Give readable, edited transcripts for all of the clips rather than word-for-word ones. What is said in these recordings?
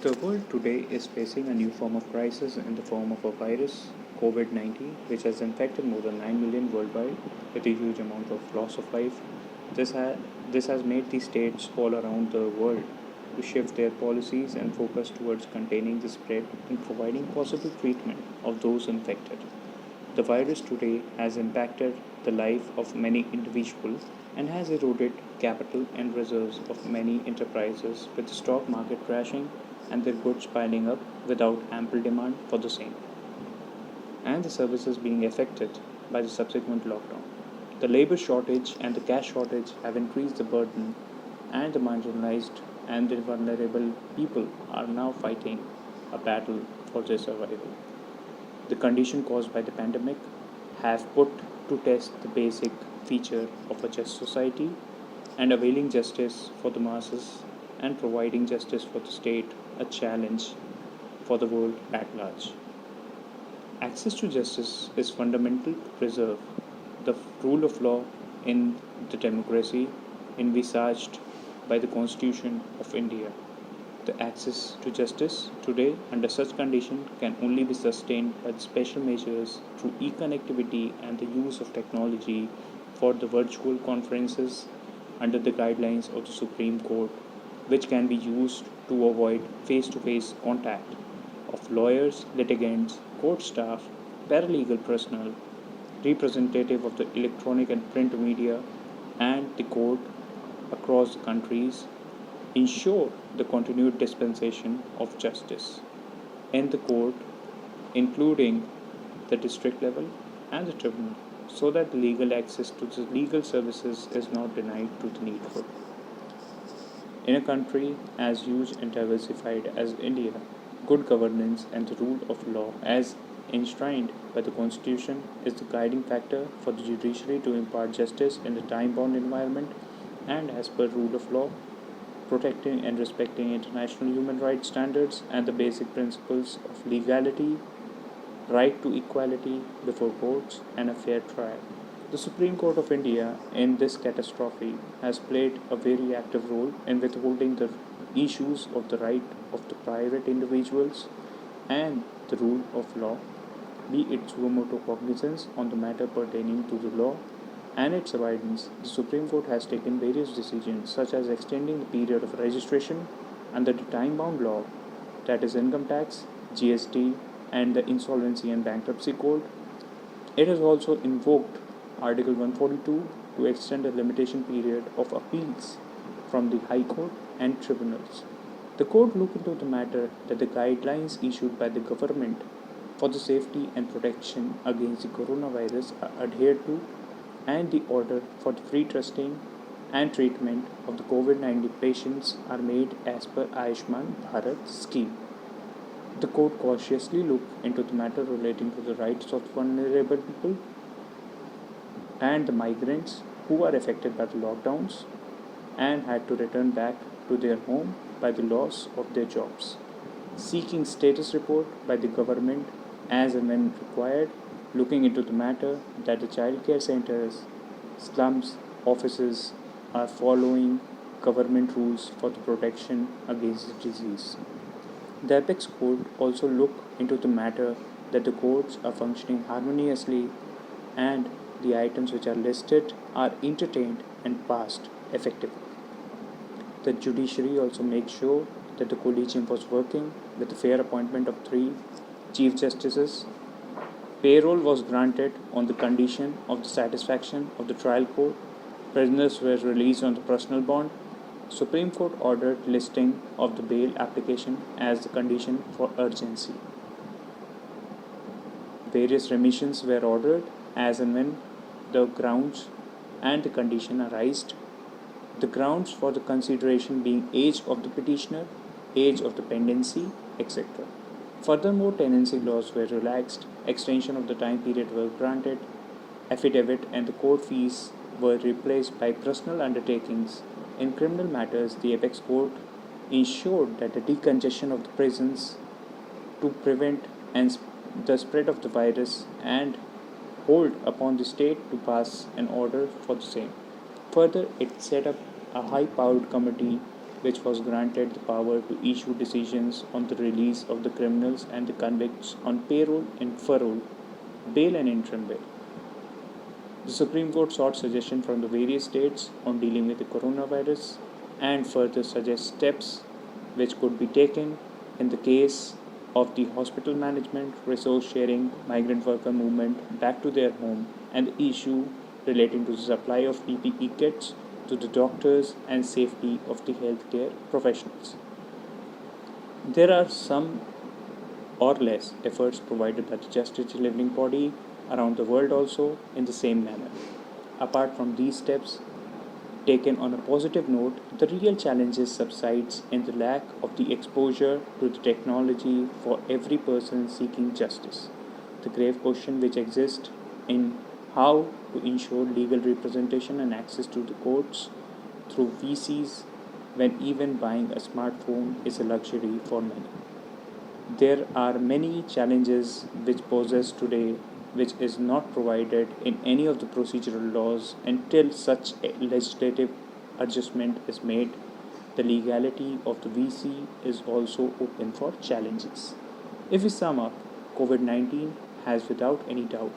The world today is facing a new form of crisis in the form of a virus, COVID 19, which has infected more than 9 million worldwide with a huge amount of loss of life. This has made the states all around the world to shift their policies and focus towards containing the spread and providing possible treatment of those infected. The virus today has impacted the life of many individuals and has eroded capital and reserves of many enterprises, with the stock market crashing and their goods piling up without ample demand for the same, and the services being affected by the subsequent lockdown. The labor shortage and the cash shortage have increased the burden, and the marginalized and the vulnerable people are now fighting a battle for their survival. The condition caused by the pandemic have put to test the basic feature of a just society, and availing justice for the masses and providing justice for the state a challenge for the world at large. Access to justice is fundamental to preserve the rule of law in the democracy envisaged by the Constitution of India. The access to justice today under such condition can only be sustained by the special measures through e-connectivity and the use of technology for the virtual conferences under the guidelines of the Supreme Court, which can be used to avoid face-to-face contact of lawyers, litigants, court staff, paralegal personnel, representative of the electronic and print media, and the court across the countries, ensure the continued dispensation of justice in the court, including the district level and the tribunal, so that the legal access to the legal services is not denied to the needful. In a country as huge and diversified as India, good governance and the rule of law, as enshrined by the Constitution, is the guiding factor for the judiciary to impart justice in the time bound environment and as per rule of law, protecting and respecting international human rights standards and the basic principles of legality, right to equality before courts, and a fair trial. The Supreme Court of India in this catastrophe has played a very active role in withholding the issues of the right of the private individuals and the rule of law, be it suo motu cognizance on the matter pertaining to the law and its avoidance. The Supreme Court has taken various decisions, such as extending the period of registration under the time bound law, that is, income tax, GST, and the Insolvency and Bankruptcy Code. It has also invoked Article 142 to extend a limitation period of appeals from the High Court and tribunals. The court looked into the matter that the guidelines issued by the government for the safety and protection against the coronavirus are adhered to, and the order for the free testing and treatment of the COVID-19 patients are made as per Ayushman Bharat scheme. The court cautiously looked into the matter relating to the rights of vulnerable people and the migrants who are affected by the lockdowns and had to return back to their home by the loss of their jobs, seeking status report by the government as and when required, looking into the matter that the child care centers, slums, offices are following government rules for the protection against the disease. The Apex Court also looked into the matter that the courts are functioning harmoniously and the items which are listed are entertained and passed effectively. The judiciary also makes sure that the collegium was working with the fair appointment of 3 Chief Justices. Payroll was granted on the condition of the satisfaction of the trial court. Prisoners were released on the personal bond. Supreme Court ordered listing of the bail application as the condition for urgency. Various remissions were ordered as and when the grounds and the condition arised. The grounds for the consideration being age of the petitioner, age of the pendency, etc. Furthermore, tenancy laws were relaxed, extension of the time period was granted, affidavit and the court fees were replaced by personal undertakings. In criminal matters, the Apex Court ensured that the decongestion of the prisons to prevent the spread of the virus and hold upon the state to pass an order for the same. Further, it set up a high-powered committee which was granted the power to issue decisions on the release of the criminals and the convicts on payroll and furlough, bail and interim bail. The Supreme Court sought suggestion from the various states on dealing with the coronavirus and further suggests steps which could be taken in the case of the hospital management, resource sharing, migrant worker movement back to their home, and the issue relating to the supply of PPE kits to the doctors and safety of the healthcare professionals. There are some or less efforts provided by the justice delivering body around the world also in the same manner. Apart from these steps taken on a positive note, the real challenges subsides in the lack of the exposure to the technology for every person seeking justice. The grave question which exists in how to ensure legal representation and access to the courts through VCs when even buying a smartphone is a luxury for many. There are many challenges which poses today which is not provided in any of the procedural laws until such a legislative adjustment is made. The legality of the VC is also open for challenges. If we sum up, COVID 19 has without any doubt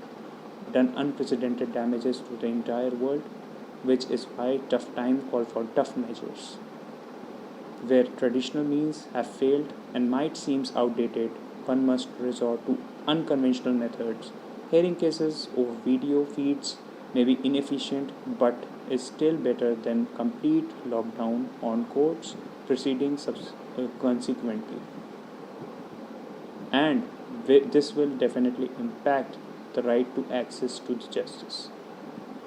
done unprecedented damages to the entire world, which is why tough time call for tough measures. Where traditional means have failed and might seem outdated, one must resort to unconventional methods. Hearing cases over video feeds may be inefficient but is still better than complete lockdown on courts proceeding consequently. And this will definitely impact the right to access to the justice.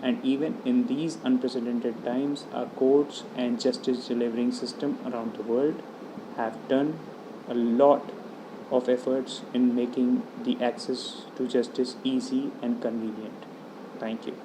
And even in these unprecedented times, our courts and justice delivering system around the world have done a lot of efforts in making the access to justice easy and convenient. Thank you.